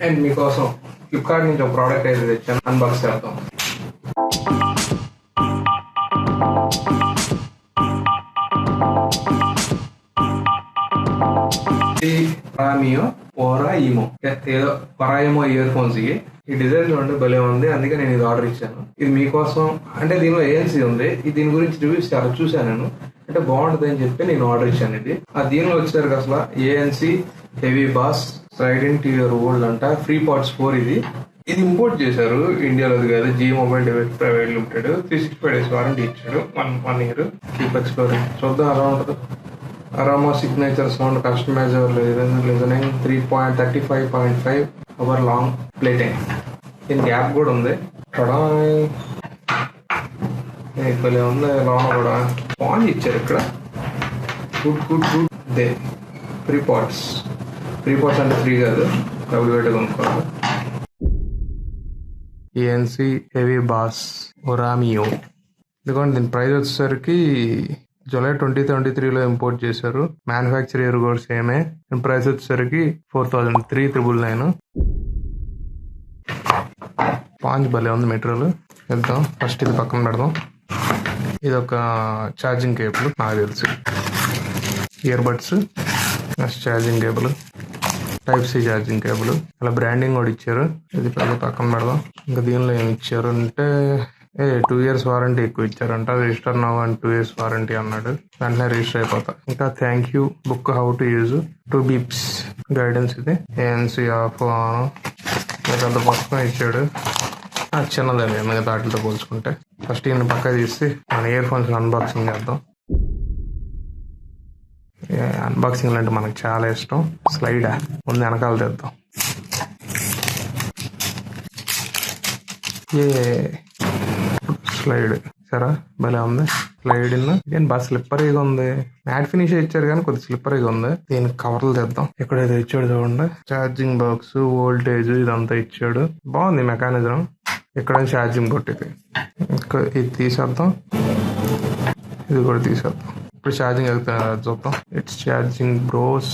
And మీకోసం Flipkart నుంచి ఒక ప్రోడక్ట్ అయితే తెచ్చాను, అన్బాక్స్ చేద్దాం. ఏదో పరాయిమో ఇయర్ ఫోన్స్. ఈ డిజైన్ చూడండి భలే ఉంది, అందుకే నేను ఇది ఆర్డర్ ఇచ్చాను. ఇది మీకోసం. అంటే దీనిలో ANC ఉంది, దీని గురించి రివ్యూస్ చాలా చూసాను నేను, అంటే బాగుంటుంది అని చెప్పి నేను ఆర్డర్ ఇచ్చాను. ఇది దీనిలో వచ్చేసరికి అసలు ANC heavy bass slide into your world అంట, ఫ్రీ పార్ట్స్ 4. ఇది ఇంపోర్ట్ చేశారు, ఇండియాలోది కాదు. G mobile device private limited. 365 days warranty ఇచ్చాడు, 1 year. Keep exploring. చూద్దాం ఎలా ఉంటుంది. Aroma signature sound customiser listening 3.35.5 hour long play time. దీనికి యాప్ కూడా ఉంది. భలే ఉంది. లోన కూడా స్పాంజ్ ఇచ్చారు ఇక్కడ. గుడ్ దే. ఫ్రీ పార్ట్స్ అంటే ఫ్రీ కాదు, డబ్బులు పెట్టి కొనుక్కోవాలి. ANC heavy boss ఒరామియో. ఎందుకంటే దీని ప్రైస్ వచ్చేసరికి జూలై 2023లో ఇంపోర్ట్ చేశారు. మ్యానుఫ్యాక్చర్ ఇయర్ కూడా సేమే. ప్రైస్ వచ్చేసరికి 4,399. స్పాంజ్ భలే ఉంది మెటీరియల్. వెళ్తాం ఫస్ట్ ఇది పక్కన పెడదాం. ఇది ఒక ఛార్జింగ్ కేబుల్ నాకు తెలుసు. Ear buds, next charging cable, Type-C charging cable. అలా బ్రాండింగ్ కూడా ఇచ్చారు. ఇది పక్కన పెడదాం. ఇంకా దీనిలో ఏమి ఇచ్చారు అంటే 2 years వారంటీ ఎక్కువ ఇచ్చారంట. Register now and 2 years warranty అన్నాడు. వెంటనే రిజిస్టర్ అయిపోతా. ఇంకా thank you book how to use 2 beeps guidance. ఇది ANC ఆఫ్ అంత పుస్తకం ఇచ్చాడు. చిన్నదే మిగతా వాటితో పోల్చుకుంటే. ఫస్ట్ ఈయన పక్క తీసి మన ఇయర్ ఫోన్స్ అన్బాక్సింగ్ చేద్దాం. అన్బాక్సింగ్ అంటే మనకు చాలా ఇష్టం. స్లైడ్ ముందు వెనకాల తెద్దాం. స్లైడ్ సరే భలే ఉంది. స్లైడ్ ఇదేం బాగా స్లిప్పరీగా ఉంది. మ్యాట్ ఫినిష్ ఇచ్చారు కానీ కొద్దిగా స్లిప్పరీగా ఉంది. దీనికి కవర్లు తెద్దాం. ఎక్కడైతే ఇచ్చాడు చూడండి. ఛార్జింగ్ బాక్స్, వోల్టేజ్ ఇదంతా ఇచ్చాడు. బాగుంది మెకానిజం. ఇక్కడ ఛార్జింగ్ పొట్టిది. ఇంకా ఇది తీసేద్దాం, ఇది కూడా తీసేద్దాం. ఇప్పుడు ఛార్జింగ్ వెళ్తా చూద్దాం. It's charging bros.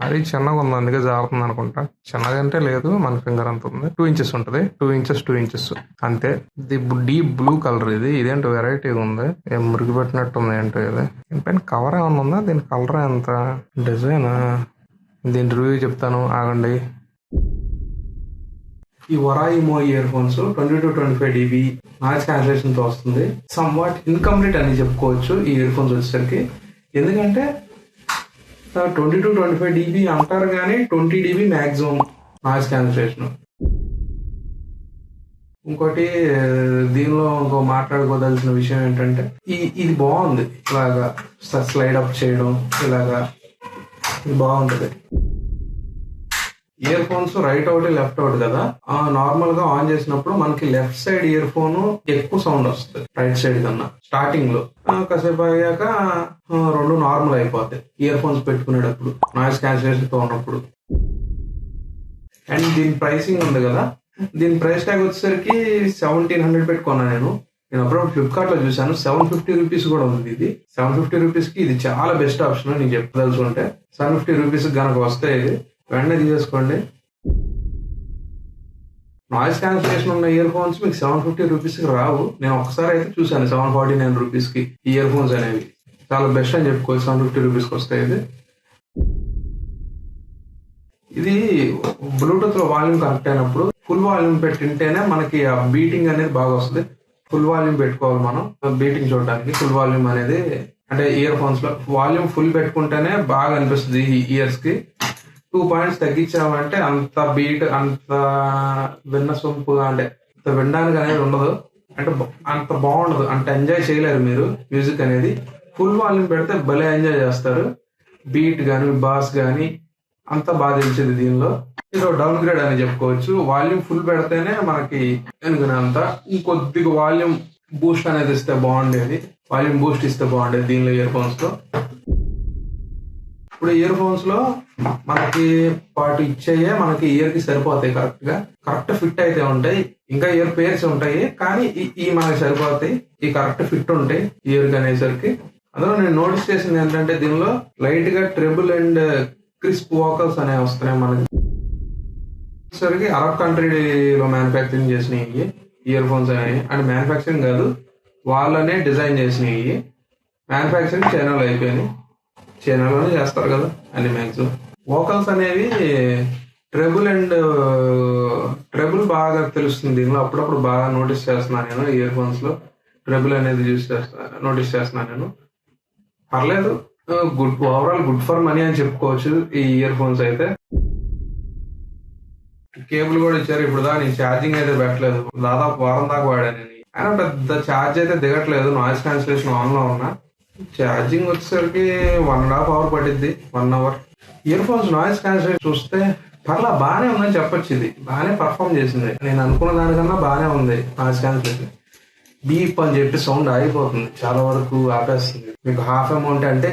అది చిన్నగా ఉంది, అందుకే జారుతుంది అనుకుంటా. చిన్నగా అంటే లేదు, మన ఫింగర్ అంత ఉంది. 2 inches ఉంటుంది. 2 inches అంతే. ఇది డీప్ బ్లూ కలర్. ఇదేంటో వెరైటీగా ఉంది. ఏం మురికి పెట్టినట్టు ఉంది. ఏంటో ఇది. దీనిపైన కవర్ ఏమన్నా ఉందా? దీని కలర్ ఎంత డిజైన్. దీని రివ్యూ చెప్తాను ఆగండి. ఈ Oraimo earphones 20-25 dB noise cancellation తో వస్తుంది. సమ్ వాట్ ఇన్కంప్లీట్ అని చెప్పుకోవచ్చు ఈ ఇయర్ ఫోన్స్ వచ్చేసరికి. ఎందుకంటే 20-25 dB అంటారు కానీ 20 dB మ్యాక్సిమం నాయిస్ క్యాన్సిలేషన్. ఇంకోటి దీనిలో ఇంకో మాట్లాడుకోదలసిన విషయం ఏంటంటే ఇది బాగుంది. ఇలాగా స్లైడ్ అప్ చేయడం ఇలాగా ఇది బాగుంటది. Ear phones right out left out కదా. నార్మల్ గా ఆన్ చేసినప్పుడు మనకి లెఫ్ట్ సైడ్ ఇయర్ ఫోన్ ఎక్కువ సౌండ్ వస్తుంది రైట్ సైడ్ కన్నా స్టార్టింగ్ లో. కాసేపు అయ్యాక 2 నార్మల్ అయిపోతాయి ఇయర్ ఫోన్స్ పెట్టుకునేటప్పుడు నాయిస్ క్యాన్సిలేషన్ తో ఉన్నప్పుడు. అండ్ దీని ప్రైసింగ్ ఉంది కదా, దీని ప్రైస్ ట్యాగ్ వచ్చేసరికి 1700 పెట్టుకున్నా నేను అప్పుడు ఫ్లిప్కార్ట్ లో చూసాను. 750 రూపీస్ కూడా ఉంది. ఇది 750 రూపీస్ కి ఇది చాలా బెస్ట్ ఆప్షన్. నీకు చెప్పదలుచుకుంటే 750 రూపీస్ కనుక వస్తే వెంటనే తీసేసుకోండి. నాయిస్ క్యాన్సిలేషన్ ఉన్న ఇయర్ ఫోన్స్ మీకు 750 రూపీస్ కి రావు. నేను ఒకసారి అయితే చూసాను 749 రూపీస్ కి ఇయర్ ఫోన్స్ అనేవి. చాలా బెస్ట్ అని చెప్పుకోవచ్చు. 750 రూపీస్ కి వస్తాయి. ఇది బ్లూటూత్ లో వాల్యూమ్ కనెక్ట్ అయినప్పుడు ఫుల్ వాల్యూమ్ పెట్టింటేనే మనకి ఆ బీటింగ్ అనేది బాగా వస్తుంది. ఫుల్ వాల్యూమ్ పెట్టుకోవాలి మనం బీటింగ్ చూడడానికి. ఫుల్ వాల్యూమ్ అనేది అంటే ఇయర్ ఫోన్స్ లో వాల్యూమ్ ఫుల్ పెట్టుకుంటేనే బాగా అనిపిస్తుంది ఇయర్స్ కి. 2 points తగ్గించామంటే అంత బీట్ అంత విన్న సొంపుగా అంటే అంత వినడానికి అనేది ఉండదు. అంటే అంత బాగుండదు, అంత ఎంజాయ్ చేయలేరు మీరు మ్యూజిక్ అనేది. ఫుల్ వాల్యూమ్ పెడితే భలే ఎంజాయ్ చేస్తారు. బీట్ కానీ బాస్ కానీ అంత బాగా తెలిసింది. దీనిలో ఇది డౌన్ గ్రేడ్ అని చెప్పుకోవచ్చు. వాల్యూమ్ ఫుల్ పెడితేనే మనకి ఎందుకంత. ఇంకొద్దిగా వాల్యూమ్ బూస్ట్ అనేది ఇస్తే బాగుండేది. వాల్యూమ్ బూస్ట్ ఇస్తే బాగుండేది దీనిలో ఇయర్ ఫోన్స్ లో. ఇప్పుడు ఇయర్ ఫోన్స్ లో మనకి పాటు ఇచ్చేయే మనకి ఇయర్ కి సరిపోతాయి. కరెక్ట్ ఫిట్ అయితే ఉంటాయి. ఇంకా ఇయర్ పేర్స్ ఉంటాయి కానీ ఈ మనకి సరిపోతాయి. ఈ కరెక్ట్ ఫిట్ ఉంటాయి ఇయర్ కి అనేసరికి. అందులో నేను నోటీస్ చేసింది ఏంటంటే దీనిలో లైట్ గా ట్రెబుల్ అండ్ క్రిస్ప్ వోకల్స్ అనేవి వస్తున్నాయి మనకి. వచ్చేసరికి అరబ్ కంట్రీలో మ్యానుఫ్యాక్చరింగ్ చేసినాయి ఇయర్ ఫోన్స్ అనేవి. అంటే మ్యానుఫ్యాక్చరింగ్ కాదు, వాళ్ళనే డిజైన్ చేసినాయి. మ్యానుఫ్యాక్చరింగ్ చైనాలో అయిపోయినాయి. చైనాలోనే చేస్తారు కదా అన్ని మ్యాక్సిమం. వోకల్స్ అనేవి ట్రెబుల్ బాగా తెలుస్తుంది దీనిలో. అప్పుడప్పుడు బాగా నోటీస్ చేస్తున్నాను నేను ఇయర్ ఫోన్స్ లో ట్రెబుల్ అనేది నోటీస్ చేస్తున్నాను నేను. పర్లేదు, ఓవరాల్ గుడ్ ఫర్ మనీ అని చెప్పుకోవచ్చు ఈ ఇయర్ ఫోన్స్ అయితే. కేబుల్ కూడా ఇచ్చారు. ఇప్పుడు దాకా నేను ఛార్జింగ్ అయితే పెట్టలేదు, దాదాపు వారం దాకా వాడాను నేను. అయినా పెద్ద ఛార్జ్ అయితే దిగట్లేదు, నాయిస్ క్యాన్సిలేషన్ ఆన్ లో ఉన్నా. ఛార్జింగ్ వచ్చేసరికి 1.5 hour పట్టిద్ది, 1 hour. Ear phones noise cancellation చూస్తే పర్లా బాగానే ఉందని చెప్పొచ్చు. ఇది బాగానే పర్ఫామ్ చేసింది, నేను అనుకున్న దానికన్నా బాగానే ఉంది. నాయిస్ క్యాన్సిలేషన్ బీప్ అని చెప్పి సౌండ్ ఆగిపోతుంది, చాలా వరకు ఆపేస్తుంది. మీకు హాఫ్ అమౌంట్ అంటే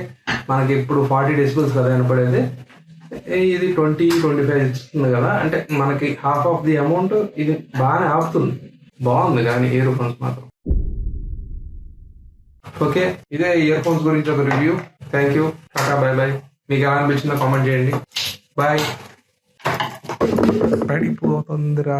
మనకి ఇప్పుడు 40 decibels కదా వినపడేది, ఇది 20-25 ఇస్తుంది కదా. అంటే మనకి హాఫ్ ఆఫ్ ది అమౌంట్ ఇది బాగానే ఆపుతుంది. బాగుంది కానీ ఇయర్ ఫోన్స్ మాత్రం. ఓకే, ఇదే ఇయర్ ఫోన్స్ గురించి ఒక review. Thank you, Tata, by by. మీకు ఎలా అనిపించిందో కామెంట్ చేయండి. బాయ్. పడిపోతుందిరా.